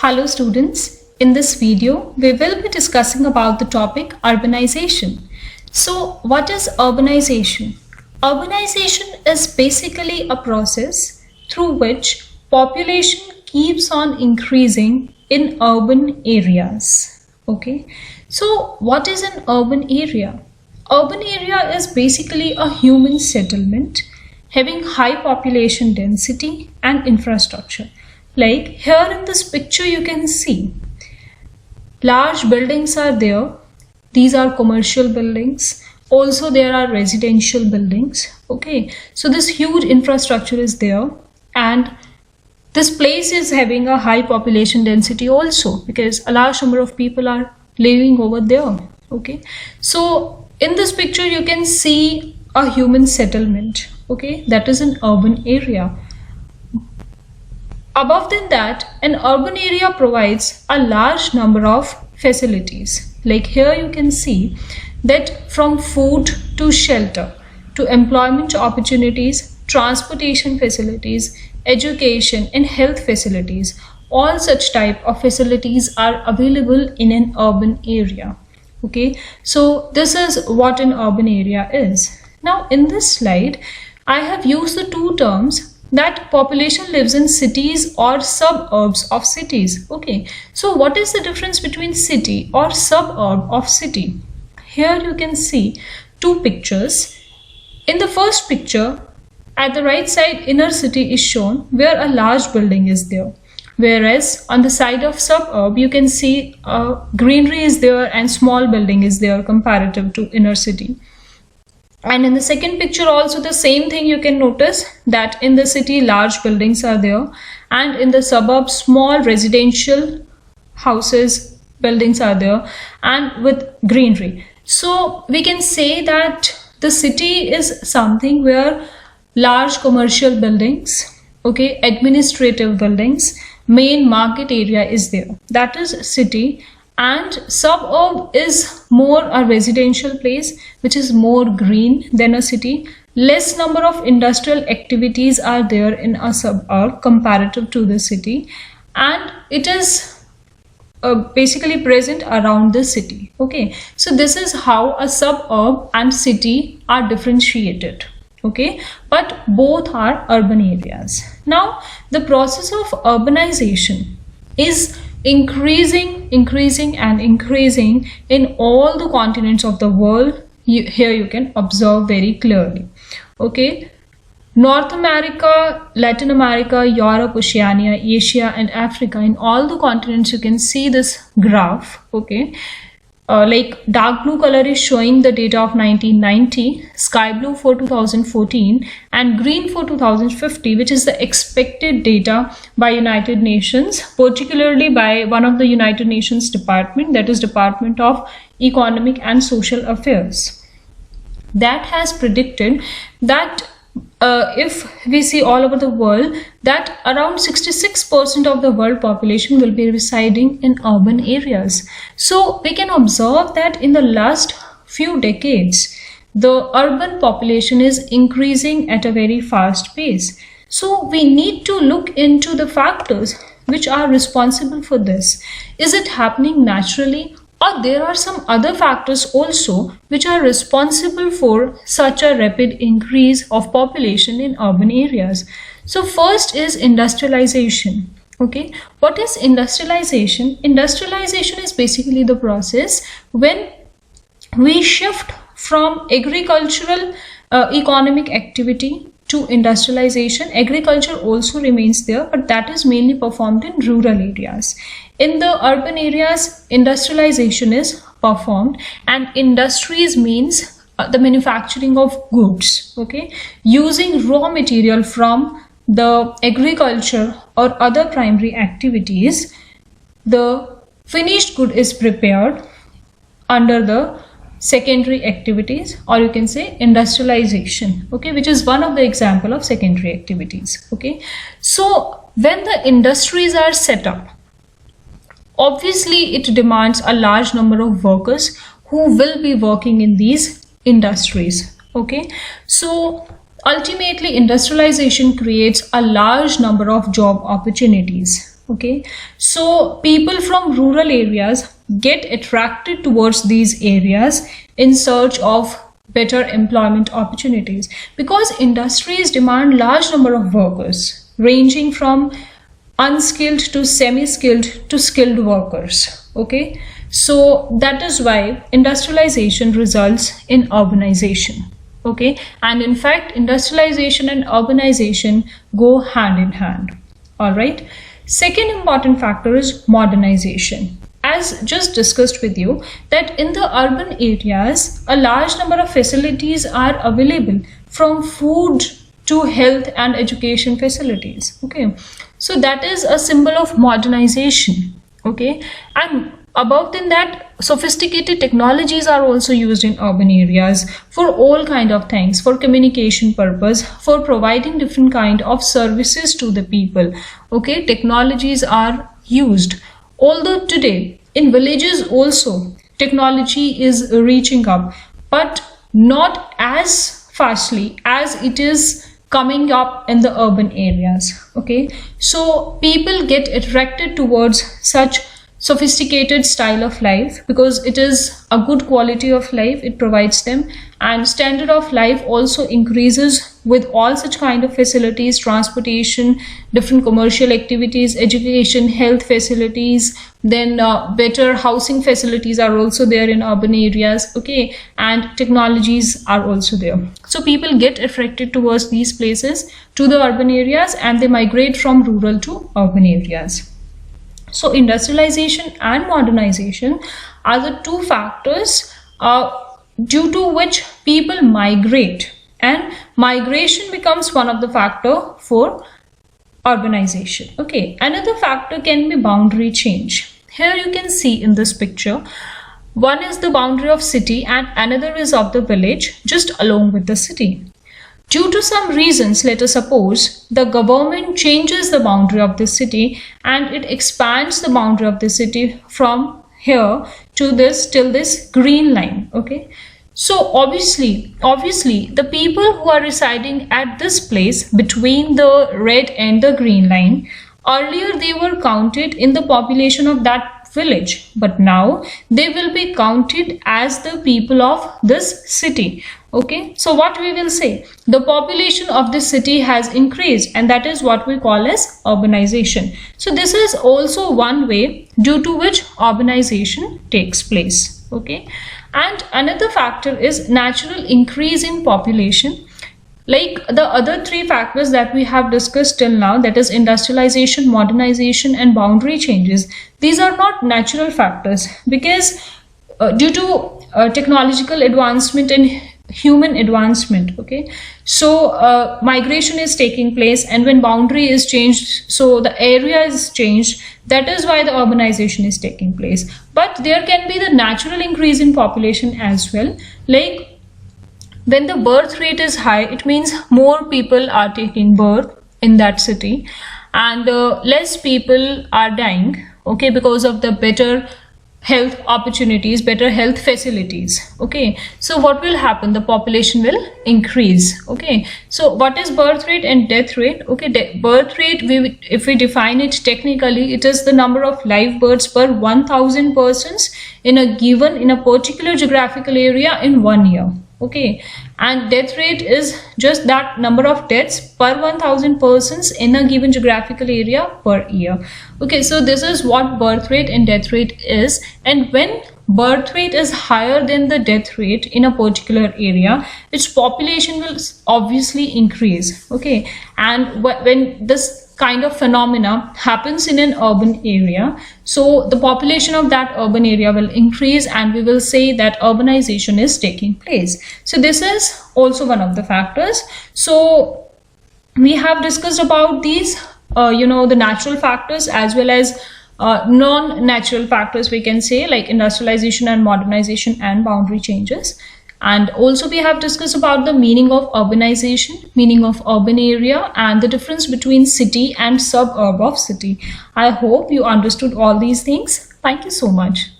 Hello students, in this video we will be discussing about the topic urbanization. So what is urbanization? Urbanization is basically a process through which population keeps on increasing in urban areas. Okay, so what is an urban area? Urban area is basically a human settlement having high population density and infrastructure. Like here in this picture you can see large buildings are there. These are commercial buildings. Also there are residential buildings. Okay, so this huge infrastructure is there, and this place is having a high population density also because a large number of people are living over there. Okay, so in this picture you can see a human settlement. Okay, that is an urban area. Above than that, an urban area provides a large number of facilities. Like here you can see that from food to shelter to employment opportunities, transportation facilities, education and health facilities, all such type of facilities are available in an urban area. Okay, so this is what an urban area is. Now in this slide, I have used the two terms that population lives in cities or suburbs of cities. Okay, so what is the difference between city or suburb of city? Here you can see two pictures. In the first picture, at the right side, inner city is shown where a large building is there. Whereas on the side of suburb, you can see greenery is there and small building is there comparative to inner city. And in the second picture also the same thing you can notice that in the city large buildings are there, and in the suburbs small residential houses, buildings are there and with greenery. So we can say that the city is something where large commercial buildings, okay, administrative buildings, main market area is there. That is city. And suburb is more a residential place which is more green than a city. Less number of industrial activities are there in a suburb comparative to the city, and it is basically present around the city. Okay, so this is how a suburb and city are differentiated. Okay, but both are urban areas. Now the process of urbanization is increasing in all the continents of the world. Here you can observe very clearly. Okay, North America, Latin America, Europe, Oceania, Asia and Africa, in all the continents you can see this graph. Okay, like dark blue color is showing the data of 1990, sky blue for 2014 and green for 2050, which is the expected data by United Nations, particularly by one of the United Nations department, that is Department of Economic and Social Affairs. That has predicted that if we see all over the world, that around 66% of the world population will be residing in urban areas. So we can observe that in the last few decades, the urban population is increasing at a very fast pace. So we need to look into the factors which are responsible for this. Is it happening naturally, or there are some other factors also which are responsible for such a rapid increase of population in urban areas? So first is industrialization. Okay, what is industrialization? Industrialization is basically the process when we shift from agricultural economic activity to industrialization. Agriculture also remains there, but that is mainly performed in rural areas. In the urban areas, industrialization is performed, and industries means the manufacturing of goods, okay, using raw material from the agriculture or other primary activities. The finished good is prepared under the secondary activities, or you can say industrialization, okay, which is one of the example of secondary activities. Okay, so when the industries are set up, obviously it demands a large number of workers who will be working in these industries. Okay, so ultimately industrialization creates a large number of job opportunities. Okay, so people from rural areas get attracted towards these areas in search of better employment opportunities, because industries demand large number of workers ranging from unskilled to semi-skilled to skilled workers. Okay, so that is why industrialization results in urbanization. Okay, and in fact industrialization and urbanization go hand in hand. All right, second important factor is modernization. As just discussed with you, that in the urban areas a large number of facilities are available, from food to health and education facilities. Okay, so that is a symbol of modernization. Okay, and above than that, sophisticated technologies are also used in urban areas for all kind of things, for communication purpose, for providing different kind of services to the people. Okay, technologies are used. Although today in villages also technology is reaching up, but not as fastly as it is coming up in the urban areas. Okay, so people get attracted towards such sophisticated style of life because it is a good quality of life it provides them, and standard of life also increases with all such kind of facilities, transportation, different commercial activities, education, health facilities, then better housing facilities are also there in urban areas. Okay, and technologies are also there, so people get attracted towards these places, to the urban areas, and they migrate from rural to urban areas. So industrialization and modernization are the two factors due to which people migrate, and migration becomes one of the factor for urbanization. Okay, another factor can be boundary change. Here you can see in this picture, one is the boundary of city and another is of the village just along with the city. Due to some reasons, let us suppose the government changes the boundary of the city and it expands the boundary of the city from here to this till this green line. Okay, so obviously the people who are residing at this place between the red and the green line, earlier they were counted in the population of that village, but now they will be counted as the people of this city. Okay, so what we will say, the population of this city has increased, and that is what we call as urbanization. So this is also one way due to which urbanization takes place. Okay, and another factor is natural increase in population. Like the other three factors that we have discussed till now, that is industrialization, modernization and boundary changes, these are not natural factors, because due to technological advancement and human advancement. Okay, so migration is taking place, and when boundary is changed, so the area is changed, that is why the urbanization is taking place. But there can be the natural increase in population as well. Like when the birth rate is high, it means more people are taking birth in that city, and less people are dying. Okay, because of the better health opportunities, better health facilities. Okay, so what will happen, the population will increase. Okay, so what is birth rate and death rate? Okay, birth rate, if we define it technically, it is the number of live births per 1000 persons in a particular geographical area in 1 year. Okay, and death rate is just that number of deaths per 1000 persons in a given geographical area per year. Okay, so this is what birth rate and death rate is, and when birth rate is higher than the death rate in a particular area, its population will obviously increase. Okay, and when this kind of phenomena happens in an urban area, so the population of that urban area will increase, and we will say that urbanization is taking place. So this is also one of the factors. So we have discussed about these the natural factors as well as non-natural factors, we can say, like industrialization and modernization and boundary changes. And also we have discussed about the meaning of urbanization, meaning of urban area, and the difference between city and suburb of city. I hope you understood all these things. Thank you so much.